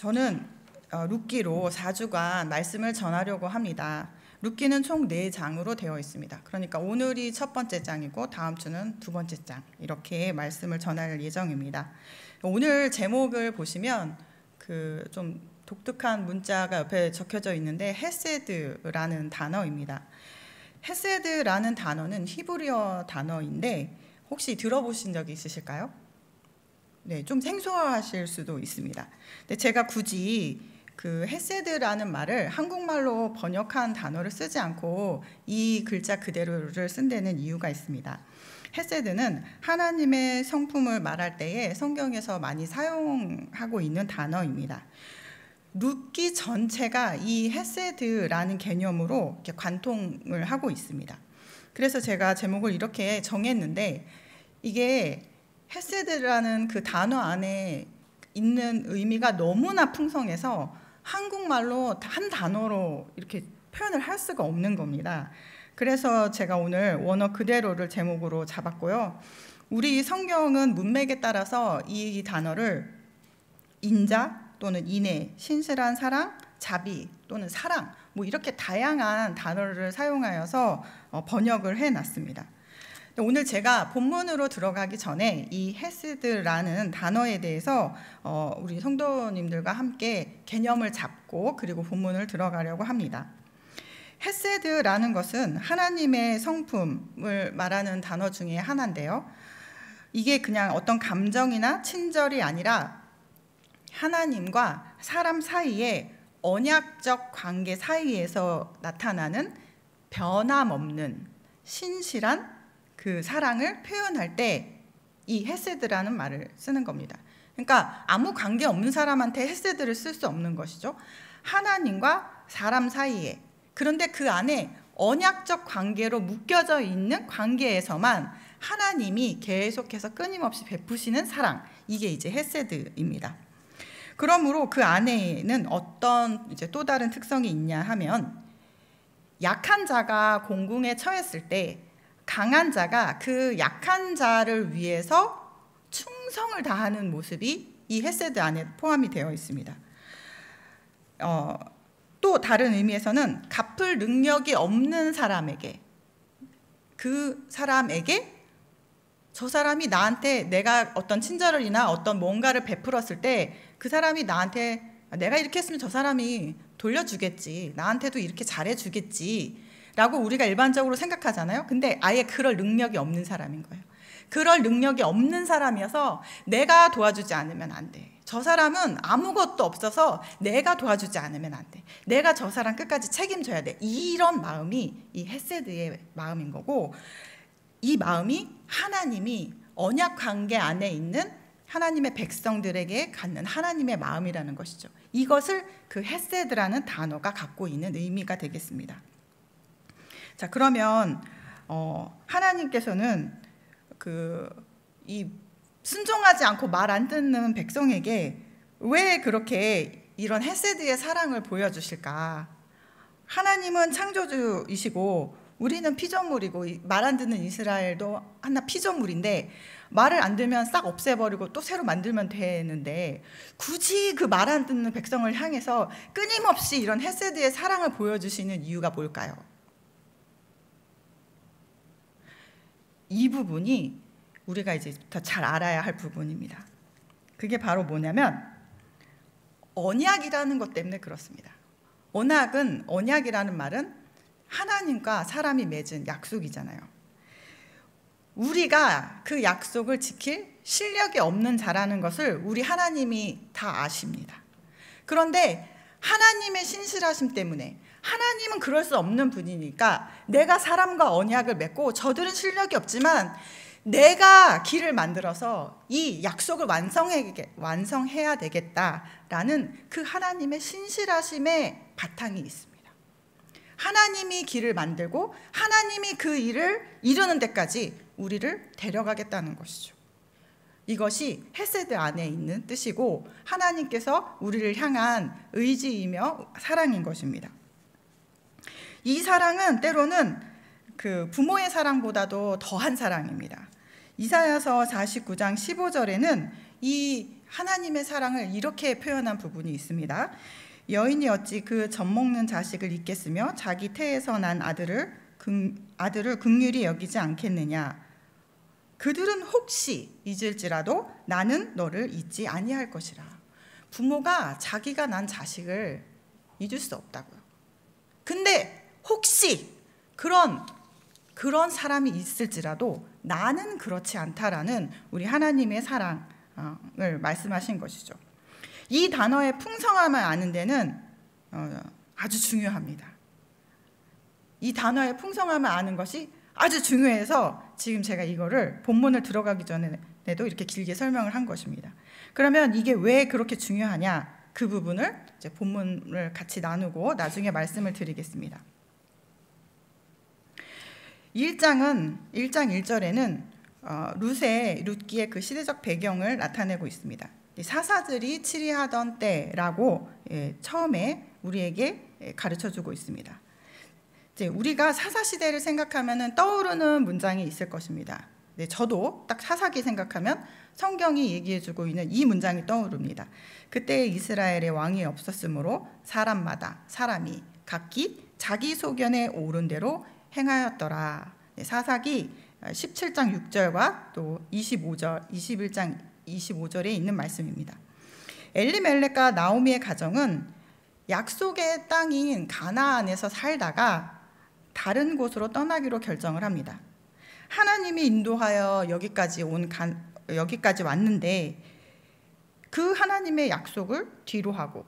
저는 룻기로 4주간 말씀을 전하려고 합니다. 룻기는 총 4장으로 되어 있습니다. 그러니까 오늘이 첫 번째 장이고 다음 주는 두 번째 장, 이렇게 말씀을 전할 예정입니다. 오늘 제목을 보시면 좀 독특한 문자가 옆에 적혀져 있는데 헤세드라는 단어입니다. 헤세드라는 단어는 히브리어 단어인데 혹시 들어보신 적이 있으실까요? 네, 좀 생소하실 수도 있습니다. 근데 제가 굳이 헤세드라는 말을 한국말로 번역한 단어를 쓰지 않고 이 글자 그대로를 쓴 데는 이유가 있습니다. 헤세드는 하나님의 성품을 말할 때에 성경에서 많이 사용하고 있는 단어입니다. 룻기 전체가 이 헤세드라는 개념으로 이렇게 관통을 하고 있습니다. 그래서 제가 제목을 이렇게 정했는데, 이게 헤세드라는 그 단어 안에 있는 의미가 너무나 풍성해서 한국말로 한 단어로 이렇게 표현을 할 수가 없는 겁니다. 그래서 제가 오늘 원어 그대로를 제목으로 잡았고요. 우리 성경은 문맥에 따라서 이 단어를 인자 또는 인애, 신실한 사랑, 자비 또는 사랑, 이렇게 다양한 단어를 사용하여서 번역을 해놨습니다. 오늘 제가 본문으로 들어가기 전에 이 헤세드라는 단어에 대해서 우리 성도님들과 함께 개념을 잡고 그리고 본문을 들어가려고 합니다. 헤세드라는 것은 하나님의 성품을 말하는 단어 중에 하나인데요. 이게 그냥 어떤 감정이나 친절이 아니라 하나님과 사람 사이의 언약적 관계 사이에서 나타나는 변함없는 신실한 그 사랑을 표현할 때 이 헤세드라는 말을 쓰는 겁니다. 그러니까 아무 관계 없는 사람한테 헤세드를 쓸 수 없는 것이죠. 하나님과 사람 사이에, 그런데 그 안에 언약적 관계로 묶여져 있는 관계에서만 하나님이 계속해서 끊임없이 베푸시는 사랑, 이게 이제 헤세드입니다. 그러므로 그 안에는 어떤 이제 또 다른 특성이 있냐 하면, 약한 자가 공궁에 처했을 때 강한 자가 그 약한 자를 위해서 충성을 다하는 모습이 이 헤세드 안에 포함이 되어 있습니다. 또 다른 의미에서는 갚을 능력이 없는 사람에게, 그 사람에게 저 사람이 나한테 내가 어떤 친절이나 어떤 뭔가를 베풀었을 때 그 사람이 나한테 내가 이렇게 했으면 저 사람이 돌려주겠지, 나한테도 이렇게 잘해주겠지 라고 우리가 일반적으로 생각하잖아요. 근데 아예 그럴 능력이 없는 사람인 거예요. 그럴 능력이 없는 사람이어서 내가 도와주지 않으면 안 돼. 저 사람은 아무것도 없어서 내가 도와주지 않으면 안 돼. 내가 저 사람 끝까지 책임져야 돼. 이런 마음이 이 헤세드의 마음인 거고, 이 마음이 하나님이 언약 관계 안에 있는 하나님의 백성들에게 갖는 하나님의 마음이라는 것이죠. 이것을 그 헤세드라는 단어가 갖고 있는 의미가 되겠습니다. 자, 그러면 하나님께서는 이 순종하지 않고 말 안 듣는 백성에게 왜 그렇게 이런 헤세드의 사랑을 보여주실까? 하나님은 창조주이시고 우리는 피조물이고, 말 안 듣는 이스라엘도 하나 피조물인데 말을 안 들면 싹 없애버리고 또 새로 만들면 되는데, 굳이 그 말 안 듣는 백성을 향해서 끊임없이 이런 헤세드의 사랑을 보여주시는 이유가 뭘까요? 이 부분이 우리가 이제 더 잘 알아야 할 부분입니다. 그게 바로 뭐냐면 언약이라는 것 때문에 그렇습니다. 언약이라는 말은 하나님과 사람이 맺은 약속이잖아요. 우리가 그 약속을 지킬 실력이 없는 자라는 것을 우리 하나님이 다 아십니다. 그런데 하나님의 신실하심 때문에, 하나님은 그럴 수 없는 분이니까 내가 사람과 언약을 맺고 저들은 실력이 없지만 내가 길을 만들어서 이 약속을 완성해야 되겠다라는 그 하나님의 신실하심의 바탕이 있습니다. 하나님이 길을 만들고 하나님이 그 일을 이루는 데까지 우리를 데려가겠다는 것이죠. 이것이 헤세드 안에 있는 뜻이고 하나님께서 우리를 향한 의지이며 사랑인 것입니다. 이 사랑은 때로는 그 부모의 사랑보다도 더한 사랑입니다. 이사야서 49장 15절에는 이 하나님의 사랑을 이렇게 표현한 부분이 있습니다. 여인이 어찌 그 젖먹는 자식을 잊겠으며 자기 태에서 난 아들을 긍휼히 여기지 않겠느냐. 그들은 혹시 잊을지라도 나는 너를 잊지 아니할 것이라. 부모가 자기가 난 자식을 잊을 수 없다고요. 근데 혹시 그런 사람이 있을지라도 나는 그렇지 않다라는 우리 하나님의 사랑을 말씀하신 것이죠. 이 단어의 풍성함을 아는 데는 아주 중요합니다. 이 단어의 풍성함을 아는 것이 아주 중요해서 지금 제가 이거를 본문을 들어가기 전에도 이렇게 길게 설명을 한 것입니다. 그러면 이게 왜 그렇게 중요하냐? 그 부분을 이제 본문을 같이 나누고 나중에 말씀을 드리겠습니다. 1장 1절에는 룻기의 그 시대적 배경을 나타내고 있습니다. 사사들이 치리하던 때라고 처음에 우리에게 가르쳐주고 있습니다. 이제 우리가 사사시대를 생각하면 떠오르는 문장이 있을 것입니다. 저도 딱 사사기 생각하면 성경이 얘기해주고 있는 이 문장이 떠오릅니다. 그때 이스라엘의 왕이 없었으므로 사람이 각기 자기 소견에 오른 대로 행하였더라. 사사기 17장 6절과 또 21장 25절에 있는 말씀입니다. 엘리멜렉과 나오미의 가정은 약속의 땅인 가나안에서 살다가 다른 곳으로 떠나기로 결정을 합니다. 하나님이 인도하여 여기까지 왔는데 그 하나님의 약속을 뒤로 하고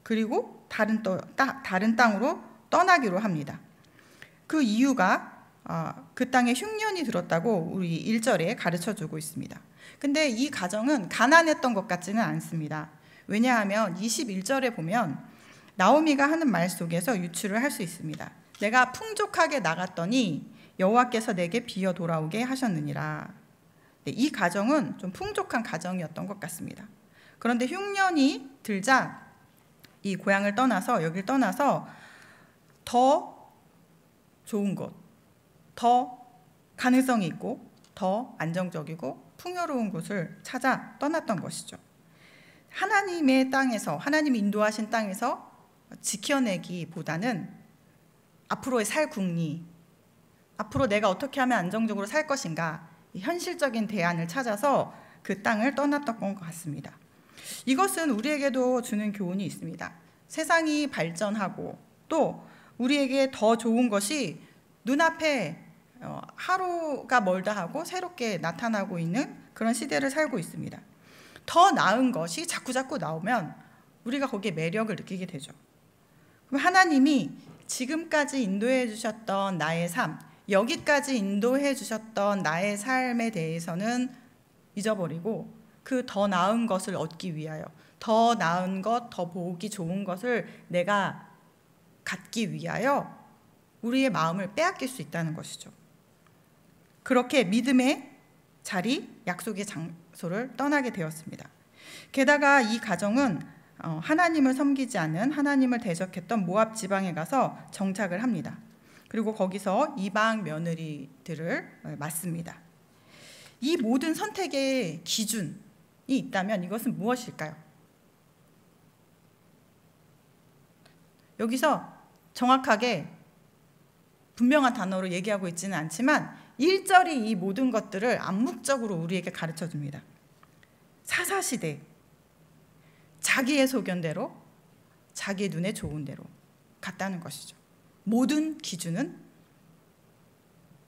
그리고 다른 땅으로 떠나기로 합니다. 그 이유가 그 땅에 흉년이 들었다고 우리 1절에 가르쳐주고 있습니다. 근데 이 가정은 가난했던 것 같지는 않습니다. 왜냐하면 21절에 보면 나오미가 하는 말 속에서 유추를 할 수 있습니다. 내가 풍족하게 나갔더니 여호와께서 내게 비어 돌아오게 하셨느니라. 이 가정은 좀 풍족한 가정이었던 것 같습니다. 그런데 흉년이 들자 이 고향을 떠나서 여길 떠나서 더 좋은 곳, 더 가능성이 있고 더 안정적이고 풍요로운 곳을 찾아 떠났던 것이죠. 하나님의 땅에서, 하나님이 인도하신 땅에서 지켜내기보다는 앞으로의 살 궁리, 앞으로 내가 어떻게 하면 안정적으로 살 것인가, 현실적인 대안을 찾아서 그 땅을 떠났던 것 같습니다. 이것은 우리에게도 주는 교훈이 있습니다. 세상이 발전하고 또 우리에게 더 좋은 것이 눈앞에 하루가 멀다 하고 새롭게 나타나고 있는 그런 시대를 살고 있습니다. 더 나은 것이 자꾸자꾸 나오면 우리가 거기에 매력을 느끼게 되죠. 그럼 하나님이 지금까지 인도해 주셨던 나의 삶, 여기까지 인도해 주셨던 나의 삶에 대해서는 잊어버리고 그 더 나은 것을 얻기 위하여, 더 나은 것, 더 보기 좋은 것을 내가 갖기 위하여 우리의 마음을 빼앗길 수 있다는 것이죠. 그렇게 믿음의 자리, 약속의 장소를 떠나게 되었습니다. 게다가 이 가정은 하나님을 섬기지 않는, 하나님을 대적했던 모압 지방에 가서 정착을 합니다. 그리고 거기서 이방 며느리들을 맞습니다. 이 모든 선택의 기준이 있다면 이것은 무엇일까요? 여기서 정확하게 분명한 단어로 얘기하고 있지는 않지만 1절이 이 모든 것들을 암묵적으로 우리에게 가르쳐줍니다. 사사시대, 자기의 소견대로, 자기의 눈에 좋은 대로 갔다는 것이죠. 모든 기준은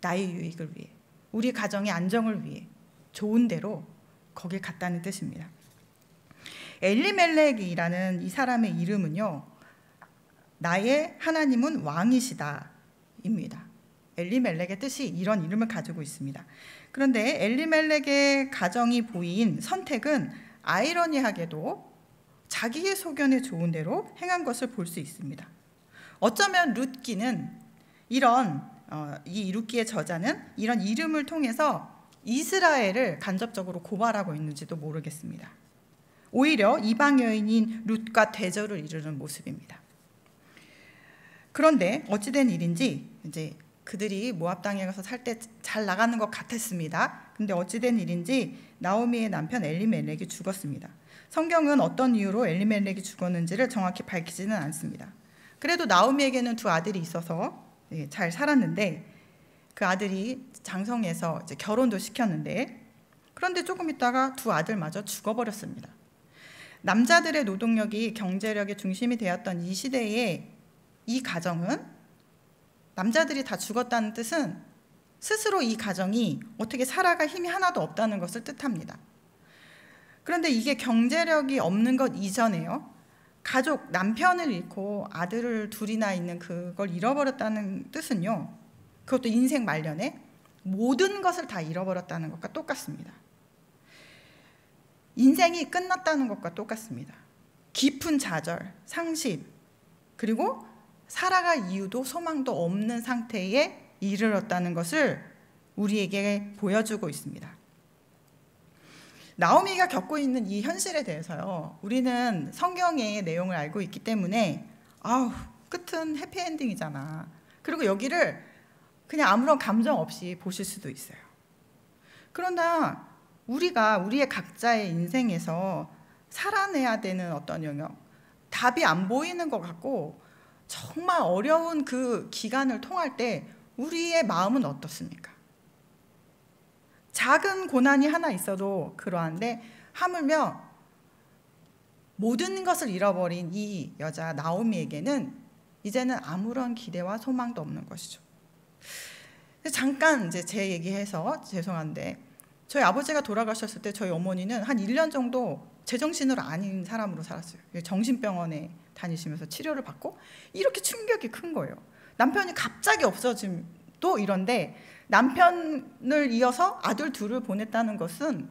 나의 유익을 위해, 우리 가정의 안정을 위해 좋은 대로 거길 갔다는 뜻입니다. 엘리멜렉이라는 이 사람의 이름은요, 나의 하나님은 왕이시다 입니다. 엘리멜렉의 뜻이 이런 이름을 가지고 있습니다. 그런데 엘리멜렉의 가정이 보인 선택은 아이러니하게도 자기의 소견에 좋은 대로 행한 것을 볼 수 있습니다. 어쩌면 룻기는 이 룻기의 저자는 이런 이름을 통해서 이스라엘을 간접적으로 고발하고 있는지도 모르겠습니다. 오히려 이방 여인인 룻과 대조를 이루는 모습입니다. 그런데 어찌된 일인지 이제 그들이 모압 땅에 가서 살 때 잘 나가는 것 같았습니다. 근데 어찌된 일인지 나오미의 남편 엘리멜렉이 죽었습니다. 성경은 어떤 이유로 엘리멜렉이 죽었는지를 정확히 밝히지는 않습니다. 그래도 나오미에게는 두 아들이 있어서 잘 살았는데, 그 아들이 장성해서 이제 결혼도 시켰는데, 그런데 조금 있다가 두 아들마저 죽어버렸습니다. 남자들의 노동력이 경제력의 중심이 되었던 이 시대에 이 가정은, 남자들이 다 죽었다는 뜻은 스스로 이 가정이 어떻게 살아갈 힘이 하나도 없다는 것을 뜻합니다. 그런데 이게 경제력이 없는 것 이전에요, 가족, 남편을 잃고 아들을 둘이나 있는 그걸 잃어버렸다는 뜻은요, 그것도 인생 말년에 모든 것을 다 잃어버렸다는 것과 똑같습니다. 인생이 끝났다는 것과 똑같습니다. 깊은 좌절, 상심, 그리고 살아갈 이유도 소망도 없는 상태에 이르렀다는 것을 우리에게 보여주고 있습니다. 나오미가 겪고 있는 이 현실에 대해서요, 우리는 성경의 내용을 알고 있기 때문에 끝은 해피엔딩이잖아, 그리고 여기를 그냥 아무런 감정 없이 보실 수도 있어요. 그러나 우리가 우리의 각자의 인생에서 살아내야 되는 어떤 영역, 답이 안 보이는 것 같고 정말 어려운 그 기간을 통할 때 우리의 마음은 어떻습니까? 작은 고난이 하나 있어도 그러한데, 하물며 모든 것을 잃어버린 이 여자 나오미에게는 이제는 아무런 기대와 소망도 없는 것이죠. 잠깐 이제 제 얘기해서 죄송한데, 저희 아버지가 돌아가셨을 때 저희 어머니는 한 1년 정도 제정신으로 아닌 사람으로 살았어요. 정신병원에 다니시면서 치료를 받고, 이렇게 충격이 큰 거예요. 남편이 갑자기 없어짐도 이런데, 남편을 이어서 아들 둘을 보냈다는 것은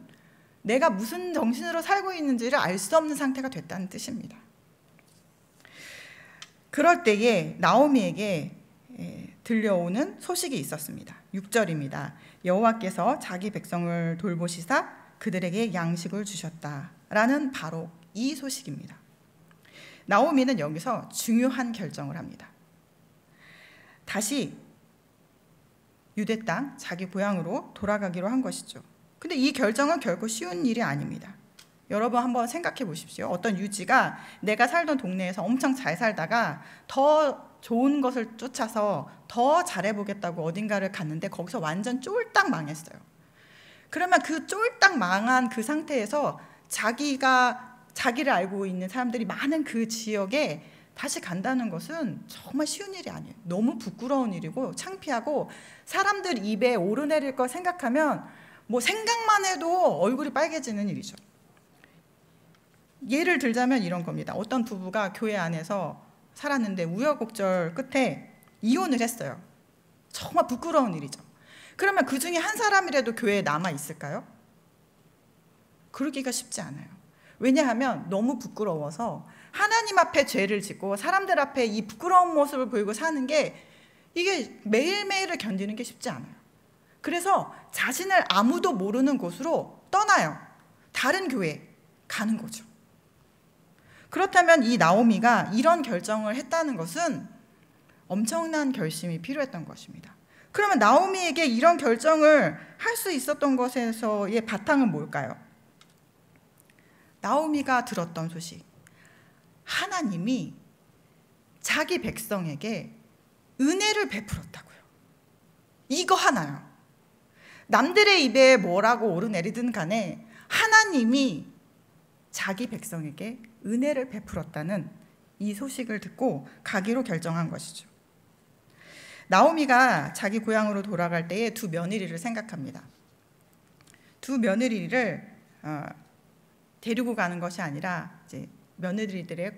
내가 무슨 정신으로 살고 있는지를 알 수 없는 상태가 됐다는 뜻입니다. 그럴 때에 나오미에게 들려오는 소식이 있었습니다. 6절입니다. 여호와께서 자기 백성을 돌보시사 그들에게 양식을 주셨다라는 바로 이 소식입니다. 나오미는 여기서 중요한 결정을 합니다. 다시 유대 땅, 자기 고향으로 돌아가기로 한 것이죠. 근데 이 결정은 결코 쉬운 일이 아닙니다. 여러분 한번 생각해 보십시오. 어떤 유지가 내가 살던 동네에서 엄청 잘 살다가 더 좋은 것을 쫓아서 더 잘해보겠다고 어딘가를 갔는데 거기서 완전 쫄딱 망했어요. 그러면 그 쫄딱 망한 그 상태에서 자기를 알고 있는 사람들이 많은 그 지역에 다시 간다는 것은 정말 쉬운 일이 아니에요. 너무 부끄러운 일이고 창피하고, 사람들 입에 오르내릴 걸 생각하면 뭐 생각만 해도 얼굴이 빨개지는 일이죠. 예를 들자면 이런 겁니다. 어떤 부부가 교회 안에서 살았는데 우여곡절 끝에 이혼을 했어요. 정말 부끄러운 일이죠. 그러면 그 중에 한 사람이라도 교회에 남아 있을까요? 그러기가 쉽지 않아요. 왜냐하면 너무 부끄러워서 하나님 앞에 죄를 짓고 사람들 앞에 이 부끄러운 모습을 보이고 사는 게, 이게 매일매일을 견디는 게 쉽지 않아요. 그래서 자신을 아무도 모르는 곳으로 떠나요. 다른 교회에 가는 거죠. 그렇다면 이 나오미가 이런 결정을 했다는 것은 엄청난 결심이 필요했던 것입니다. 그러면 나오미에게 이런 결정을 할 수 있었던 것에서의 바탕은 뭘까요? 나오미가 들었던 소식, 하나님이 자기 백성에게 은혜를 베풀었다고요. 이거 하나요. 남들의 입에 뭐라고 오르내리든 간에 하나님이 자기 백성에게 은혜를 베풀었다는 이 소식을 듣고 가기로 결정한 것이죠. 나오미가 자기 고향으로 돌아갈 때에 두 며느리를 생각합니다. 두 며느리를 데리고 가는 것이 아니라 이제 며느리들의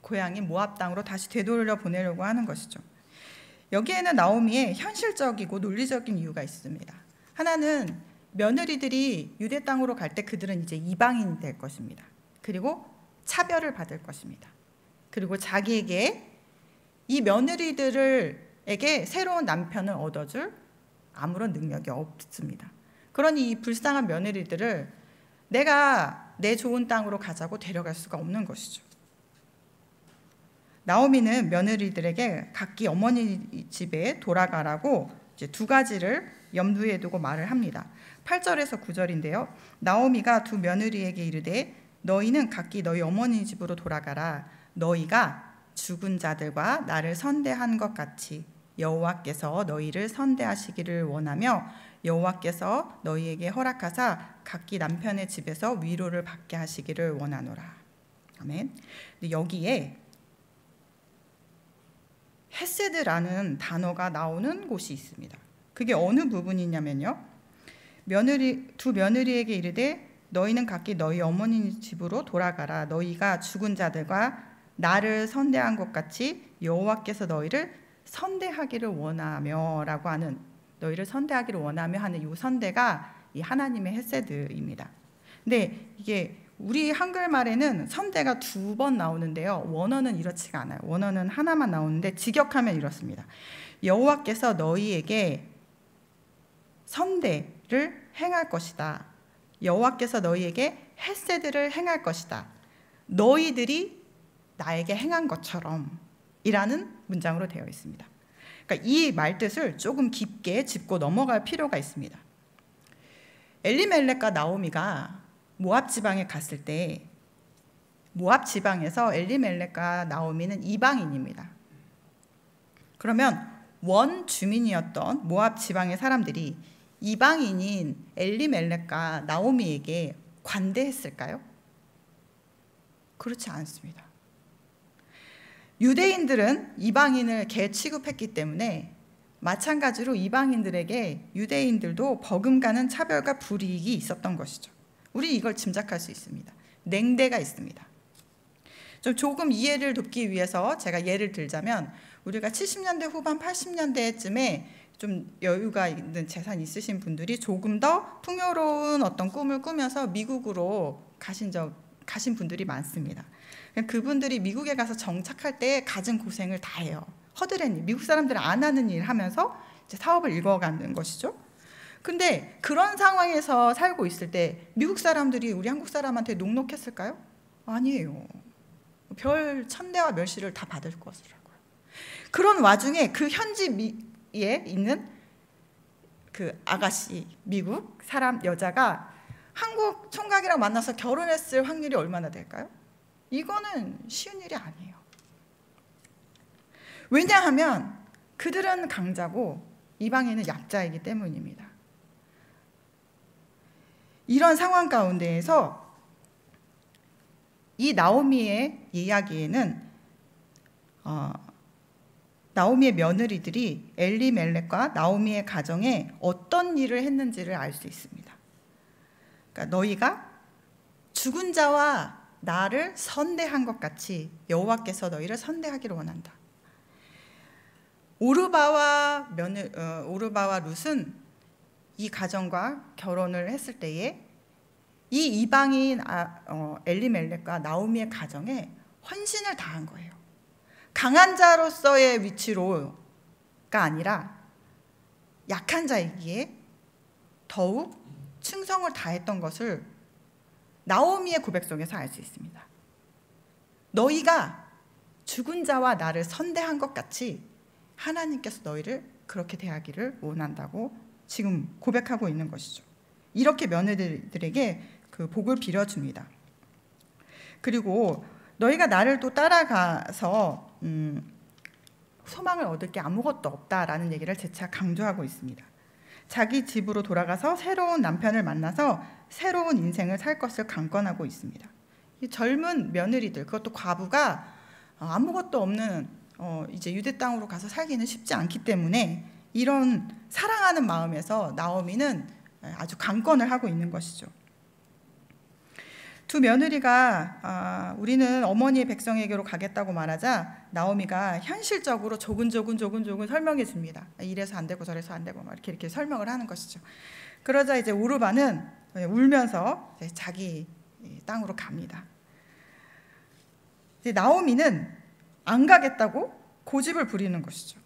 고향인 모압 땅으로 다시 되돌려 보내려고 하는 것이죠. 여기에는 나오미의 현실적이고 논리적인 이유가 있습니다. 하나는 며느리들이 유대 땅으로 갈 때 그들은 이제 이방인이 될 것입니다. 그리고 차별을 받을 것입니다. 그리고 자기에게, 이 며느리들에게 새로운 남편을 얻어줄 아무런 능력이 없습니다. 그러니 이 불쌍한 며느리들을 내가 내 좋은 땅으로 가자고 데려갈 수가 없는 것이죠. 나오미는 며느리들에게 각기 어머니 집에 돌아가라고 이제 두 가지를 염두에 두고 말을 합니다. 8절에서 9절인데요. 나오미가 두 며느리에게 이르되 너희는 각기 너희 어머니 집으로 돌아가라. 너희가 죽은 자들과 나를 선대한 것 같이 여호와께서 너희를 선대하시기를 원하며 여호와께서 너희에게 허락하사 각기 남편의 집에서 위로를 받게 하시기를 원하노라. 아멘. 여기에 헤세드라는 단어가 나오는 곳이 있습니다. 그게 어느 부분이냐면요. 두 며느리에게 이르되 너희는 각기 너희 어머니 집으로 돌아가라. 너희가 죽은 자들과 나를 선대한 것 같이 여호와께서 너희를 선대하기를 원하며라고 하는, 너희를 선대하기를 원하며 하는 이 선대가 이 하나님의 헤세드입니다. 근데 이게 우리 한글말에는 선대가 두 번 나오는데요. 원어는 이렇지가 않아요. 원어는 하나만 나오는데 직역하면 이렇습니다. 여호와께서 너희에게 선대를 행할 것이다. 여호와께서 너희에게 헤세드를 행할 것이다. 너희들이 나에게 행한 것처럼 이라는 문장으로 되어 있습니다. 그러니까 이 말뜻을 조금 깊게 짚고 넘어갈 필요가 있습니다. 엘리멜렉과 나오미가 모압 지방에 갔을 때 모압 지방에서 엘리멜렉과 나오미는 이방인입니다. 그러면 원 주민이었던 모압 지방의 사람들이 이방인인 엘리멜렉과 나오미에게 관대했을까요? 그렇지 않습니다. 유대인들은 이방인을 개 취급했기 때문에 마찬가지로 이방인들에게 유대인들도 버금가는 차별과 불이익이 있었던 것이죠. 우리 이걸 짐작할 수 있습니다. 냉대가 있습니다. 조금 이해를 돕기 위해서 제가 예를 들자면 우리가 70년대 후반 80년대쯤에 좀 여유가 있는 재산 있으신 분들이 조금 더 풍요로운 어떤 꿈을 꾸면서 미국으로 가신 분들이 많습니다. 그분들이 미국에 가서 정착할 때 가진 고생을 다 해요. 허드렛 일, 미국 사람들은 안 하는 일 하면서 이제 사업을 이뤄가는 것이죠. 근데 그런 상황에서 살고 있을 때 미국 사람들이 우리 한국 사람한테 녹록했을까요? 아니에요. 별 천대와 멸시를 다 받을 것이라고요. 그런 와중에 그 현지에 있는 그 아가씨, 미국 사람 여자가 한국 총각이랑 만나서 결혼했을 확률이 얼마나 될까요? 이거는 쉬운 일이 아니에요. 왜냐하면 그들은 강자고 이방인은 약자이기 때문입니다. 이런 상황 가운데에서 이 나오미의 이야기에는 나오미의 며느리들이 엘리멜렉과 나오미의 가정에 어떤 일을 했는지를 알 수 있습니다. 그러니까 너희가 죽은 자와 나를 선대한 것 같이 여호와께서 너희를 선대하기를 원한다. 오르바와 룻은 이 가정과 결혼을 했을 때에 이 이방인 엘리멜렉과 나오미의 가정에 헌신을 다한 거예요. 강한 자로서의 위치로가 아니라 약한 자이기에 더욱 충성을 다했던 것을 나오미의 고백 속에서 알 수 있습니다. 너희가 죽은 자와 나를 선대한 것 같이 하나님께서 너희를 그렇게 대하기를 원한다고 지금 고백하고 있는 것이죠. 이렇게 며느리들에게 그 복을 빌어줍니다. 그리고 너희가 나를 또 따라가서 소망을 얻을 게 아무것도 없다라는 얘기를 재차 강조하고 있습니다. 자기 집으로 돌아가서 새로운 남편을 만나서 새로운 인생을 살 것을 강권하고 있습니다. 이 젊은 며느리들, 그것도 과부가 아무것도 없는 이제 유대 땅으로 가서 살기는 쉽지 않기 때문에 이런 사랑하는 마음에서 나오미는 아주 강권을 하고 있는 것이죠. 두 며느리가 우리는 어머니의 백성에게로 가겠다고 말하자 나오미가 현실적으로 조근조근 설명해 줍니다. 이래서 안 되고 저래서 안 되고 막 이렇게 설명을 하는 것이죠. 그러자 이제 오르바는 울면서 자기 땅으로 갑니다. 이제 나오미는 안 가겠다고 고집을 부리는 것이죠.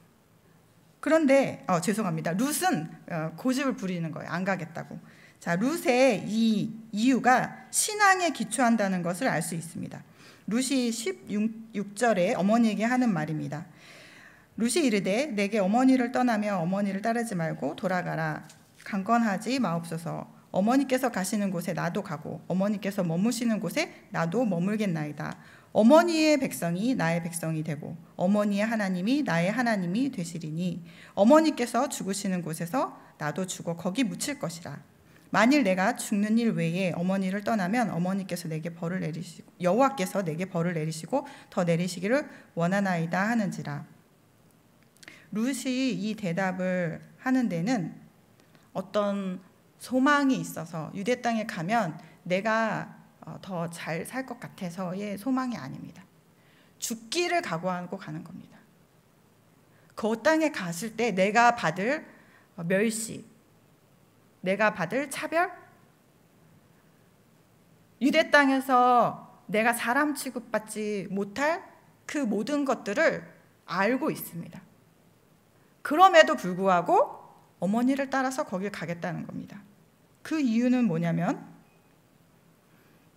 그런데 죄송합니다. 룻은 고집을 부리는 거예요. 안 가겠다고. 자, 룻의 이 이유가 신앙에 기초한다는 것을 알 수 있습니다. 룻이 16절에 어머니에게 하는 말입니다. 룻이 이르되 내게 어머니를 떠나며 어머니를 따르지 말고 돌아가라. 강권하지 마옵소서. 어머니께서 가시는 곳에 나도 가고 어머니께서 머무시는 곳에 나도 머물겠나이다. 어머니의 백성이 나의 백성이 되고 어머니의 하나님이 나의 하나님이 되시리니 어머니께서 죽으시는 곳에서 나도 죽어 거기 묻힐 것이라. 만일 내가 죽는 일 외에 어머니를 떠나면 어머니께서 내게 벌을 내리시고 여호와께서 내게 벌을 내리시고 더 내리시기를 원하나이다 하는지라. 룻이 이 대답을 하는 데는 어떤 소망이 있어서 유대 땅에 가면 내가 더 잘 살 것 같아서의 소망이 아닙니다. 죽기를 각오하고 가는 겁니다. 그 땅에 갔을 때 내가 받을 멸시, 내가 받을 차별, 유대 땅에서 내가 사람 취급받지 못할 그 모든 것들을 알고 있습니다. 그럼에도 불구하고 어머니를 따라서 거길 가겠다는 겁니다. 그 이유는 뭐냐면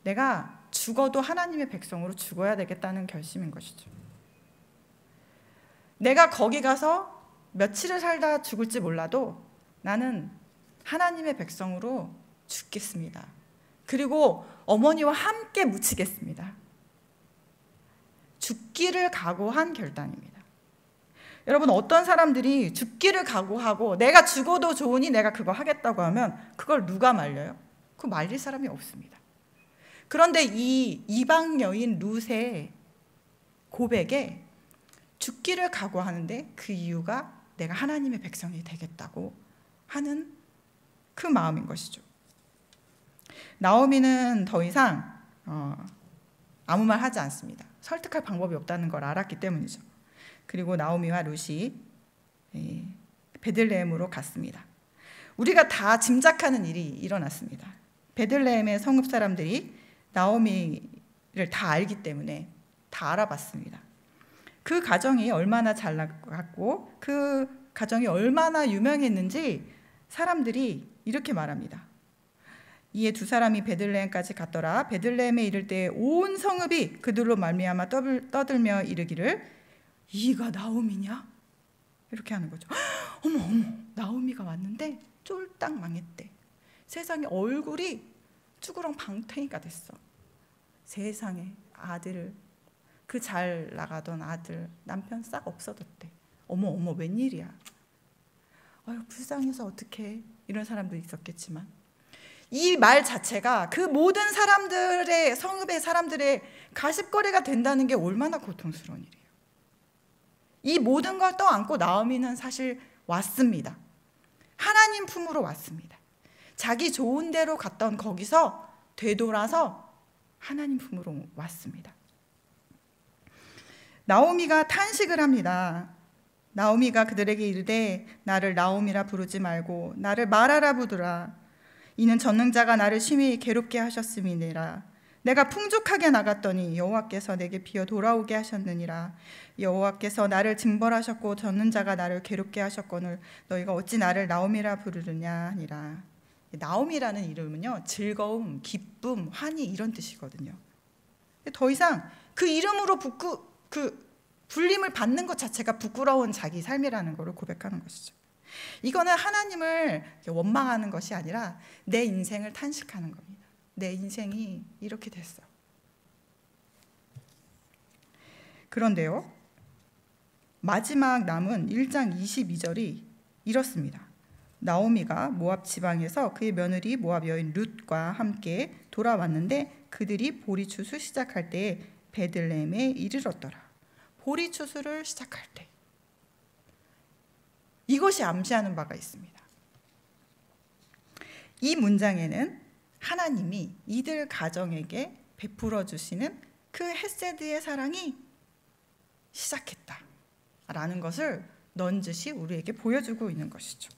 내가 죽어도 하나님의 백성으로 죽어야 되겠다는 결심인 것이죠. 내가 거기 가서 며칠을 살다 죽을지 몰라도 나는 하나님의 백성으로 죽겠습니다. 그리고 어머니와 함께 묻히겠습니다. 죽기를 각오한 결단입니다. 여러분, 어떤 사람들이 죽기를 각오하고 내가 죽어도 좋으니 내가 그거 하겠다고 하면 그걸 누가 말려요? 그거 말릴 사람이 없습니다. 그런데 이 이방 여인 룻의 고백에 죽기를 각오하는데 그 이유가 내가 하나님의 백성이 되겠다고 하는 그 마음인 것이죠. 나오미는 더 이상 아무 말 하지 않습니다. 설득할 방법이 없다는 걸 알았기 때문이죠. 그리고 나오미와 룻이 베들레헴으로 갔습니다. 우리가 다 짐작하는 일이 일어났습니다. 베들레헴의 성읍 사람들이 나오미를 다 알기 때문에 다 알아봤습니다. 그 가정이 얼마나 잘 나갔고 그 가정이 얼마나 유명했는지 사람들이 이렇게 말합니다. 이에 두 사람이 베들레헴까지 갔더라. 베들레헴에 이를 때 온 성읍이 그들로 말미암아 떠들며 이르기를 이가 나오미냐? 이렇게 하는 거죠. 어머 나오미가 왔는데 쫄딱 망했대. 세상에 얼굴이 쭈그렁 방탱이가 됐어. 세상에 아들을 그 잘 나가던 아들 남편 싹 없어졌대. 어머 웬일이야. 아유 불쌍해서 어떡해. 이런 사람도 있었겠지만 이 말 자체가 그 모든 사람들의 성읍의 사람들의 가십거리가 된다는 게 얼마나 고통스러운 일이에요. 이 모든 걸 떠안고 나오미는 사실 왔습니다. 하나님 품으로 왔습니다. 자기 좋은 데로 갔던 거기서 되돌아서 하나님 품으로 왔습니다. 나오미가 탄식을 합니다. 나오미가 그들에게 이르되 나를 나오미라 부르지 말고 나를 마라라 부르라. 이는 전능자가 나를 심히 괴롭게 하셨음이니라. 내가 풍족하게 나갔더니 여호와께서 내게 비어 돌아오게 하셨느니라. 여호와께서 나를 징벌하셨고 전능자가 나를 괴롭게 하셨거늘 너희가 어찌 나를 나오미라 부르느냐 하니라. 나오미라는 이름은요 즐거움, 기쁨, 환희 이런 뜻이거든요. 더 이상 그 이름으로 불림을 받는 것 자체가 부끄러운 자기 삶이라는 것을 고백하는 것이죠. 이거는 하나님을 원망하는 것이 아니라 내 인생을 탄식하는 겁니다. 내 인생이 이렇게 됐어. 그런데요, 마지막 남은 1장 22절이 이렇습니다. 나오미가 모압 지방에서 그의 며느리 모압 여인 룻과 함께 돌아왔는데 그들이 보리추수 시작할 때에 베들레헴에 이르렀더라. 보리추수를 시작할 때 이것이 암시하는 바가 있습니다. 이 문장에는 하나님이 이들 가정에게 베풀어 주시는 그 헤세드의 사랑이 시작했다라는 것을 넌지시 우리에게 보여주고 있는 것이죠.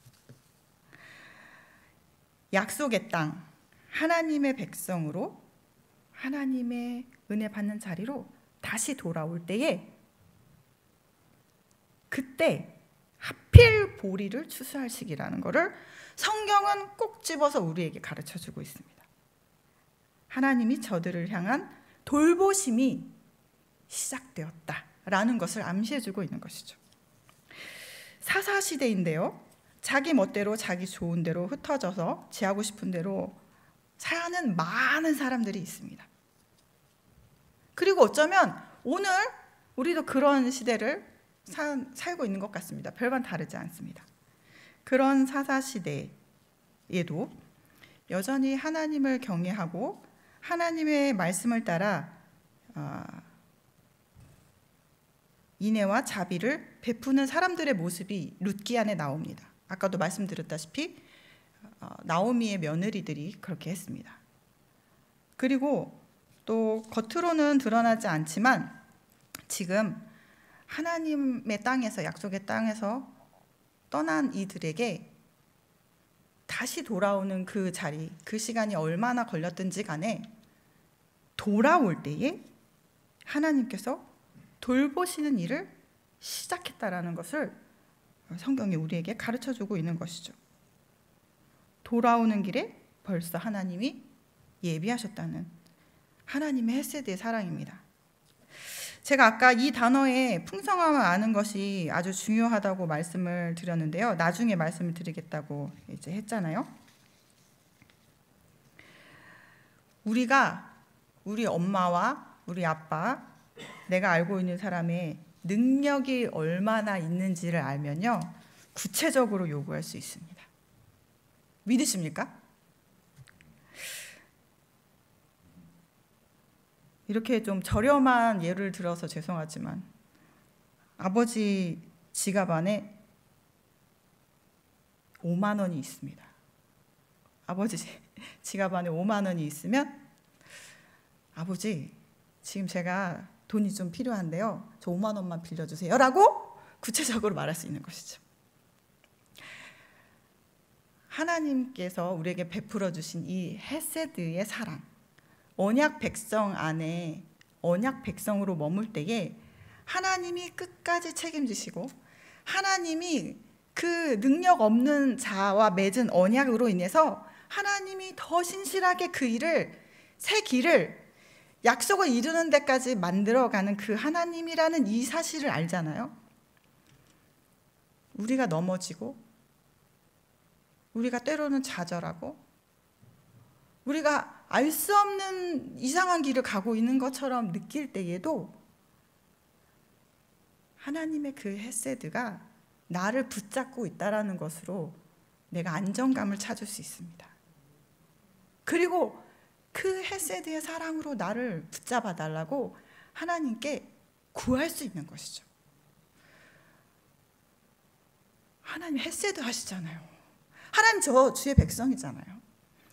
약속의 땅, 하나님의 백성으로 하나님의 은혜 받는 자리로 다시 돌아올 때에 그때 하필 보리를 추수할 시기라는 것을 성경은 꼭 집어서 우리에게 가르쳐주고 있습니다. 하나님이 저들을 향한 돌보심이 시작되었다라는 것을 암시해주고 있는 것이죠. 사사시대인데요. 자기 멋대로 자기 좋은 대로 흩어져서 지 하고 싶은 대로 사는 많은 사람들이 있습니다. 그리고 어쩌면 오늘 우리도 그런 시대를 살고 있는 것 같습니다. 별반 다르지 않습니다. 그런 사사시대에도 여전히 하나님을 경외하고 하나님의 말씀을 따라 인애와 자비를 베푸는 사람들의 모습이 룻기 안에 나옵니다. 아까도 말씀드렸다시피 나오미의 며느리들이 그렇게 했습니다. 그리고 또 겉으로는 드러나지 않지만 지금 하나님의 땅에서, 약속의 땅에서 떠난 이들에게 다시 돌아오는 그 자리, 그 시간이 얼마나 걸렸든지 간에 돌아올 때에 하나님께서 돌보시는 일을 시작했다라는 것을 성경이 우리에게 가르쳐주고 있는 것이죠. 돌아오는 길에 벌써 하나님이 예비하셨다는 하나님의 헤세드의 사랑입니다. 제가 아까 이 단어의 풍성함을 아는 것이 아주 중요하다고 말씀을 드렸는데요. 나중에 말씀을 드리겠다고 이제 했잖아요. 우리가 우리 엄마와 우리 아빠, 내가 알고 있는 사람의 능력이 얼마나 있는지를 알면요, 구체적으로 요구할 수 있습니다. 믿으십니까? 이렇게 좀 저렴한 예를 들어서 죄송하지만 아버지 지갑 안에 5만 원이 있습니다. 아버지 지갑 안에 5만 원이 있으면 아버지 지금 제가 돈이 좀 필요한데요. 저 5만 원만 빌려주세요. 라고 구체적으로 말할 수 있는 것이죠. 하나님께서 우리에게 베풀어 주신 이 헤세드의 사랑, 언약 백성 안에 언약 백성으로 머물 때에 하나님이 끝까지 책임지시고 하나님이 그 능력 없는 자와 맺은 언약으로 인해서 하나님이 더 신실하게 그 일을, 새 길을 약속을 이루는 데까지 만들어가는 그 하나님이라는 이 사실을 알잖아요. 우리가 넘어지고 우리가 때로는 좌절하고 우리가 알 수 없는 이상한 길을 가고 있는 것처럼 느낄 때에도 하나님의 그 헤세드가 나를 붙잡고 있다라는 것으로 내가 안정감을 찾을 수 있습니다. 그리고 그 헤세드의 사랑으로 나를 붙잡아 달라고 하나님께 구할 수 있는 것이죠. 하나님 헤세드 하시잖아요. 하나님 저 주의 백성이잖아요.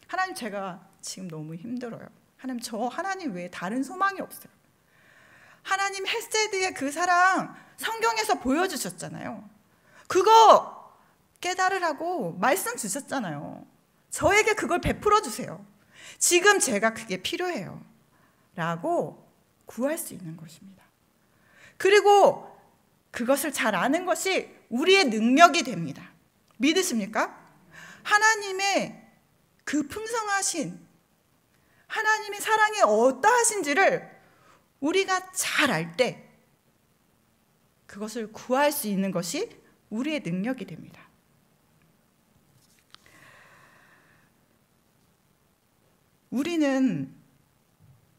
하나님 제가 지금 너무 힘들어요. 하나님 저 하나님 외에 다른 소망이 없어요. 하나님 헤세드의 그 사랑 성경에서 보여주셨잖아요. 그거 깨달으라고 말씀 주셨잖아요. 저에게 그걸 베풀어 주세요. 지금 제가 그게 필요해요. 라고 구할 수 있는 것입니다. 그리고 그것을 잘 아는 것이 우리의 능력이 됩니다. 믿으십니까? 하나님의 그 풍성하신 하나님의 사랑이 어떠하신지를 우리가 잘 알 때 그것을 구할 수 있는 것이 우리의 능력이 됩니다. 우리는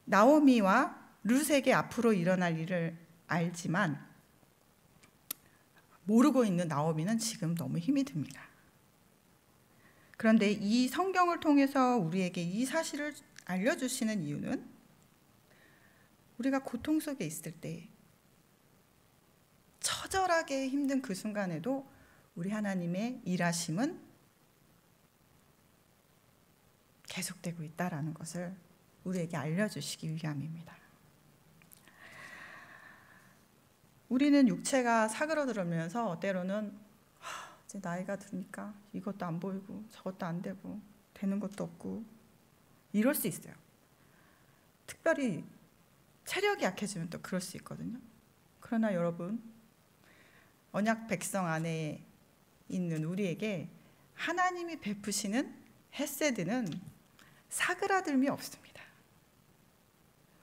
나오미와 룻에게 앞으로 일어날 일을 알지만 모르고 있는 나오미는 지금 너무 힘이 듭니다. 그런데 이 성경을 통해서 우리에게 이 사실을 알려주시는 이유는 우리가 고통 속에 있을 때 처절하게 힘든 그 순간에도 우리 하나님의 일하심은 계속되고 있다라는 것을 우리에게 알려주시기 위함입니다. 우리는 육체가 사그러들면서 때로는 이제 나이가 드니까 이것도 안 보이고 저것도 안 되고 되는 것도 없고 이럴 수 있어요. 특별히 체력이 약해지면 또 그럴 수 있거든요. 그러나 여러분, 언약 백성 안에 있는 우리에게 하나님이 베푸시는 헤세드는 사그라듦이 없습니다.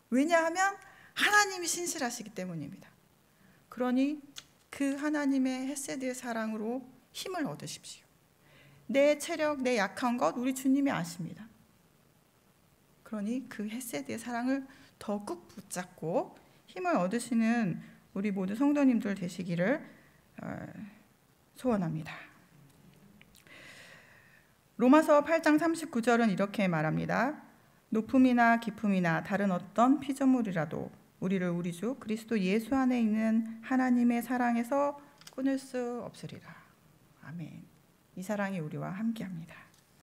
왜냐하면 하나님이 신실하시기 때문입니다. 그러니 그 하나님의 헤세드의 사랑으로 힘을 얻으십시오. 내 체력, 내 약한 것 우리 주님이 아십니다. 그러니 그 헤세드의 사랑을 더 꾹 붙잡고 힘을 얻으시는 우리 모두 성도님들 되시기를 소원합니다. 로마서 8장 39절은 이렇게 말합니다. 높음이나 깊음이나 다른 어떤 피조물이라도 우리를 우리 주 그리스도 예수 안에 있는 하나님의 사랑에서 끊을 수 없으리라. 아멘. 이 사랑이 우리와 함께합니다.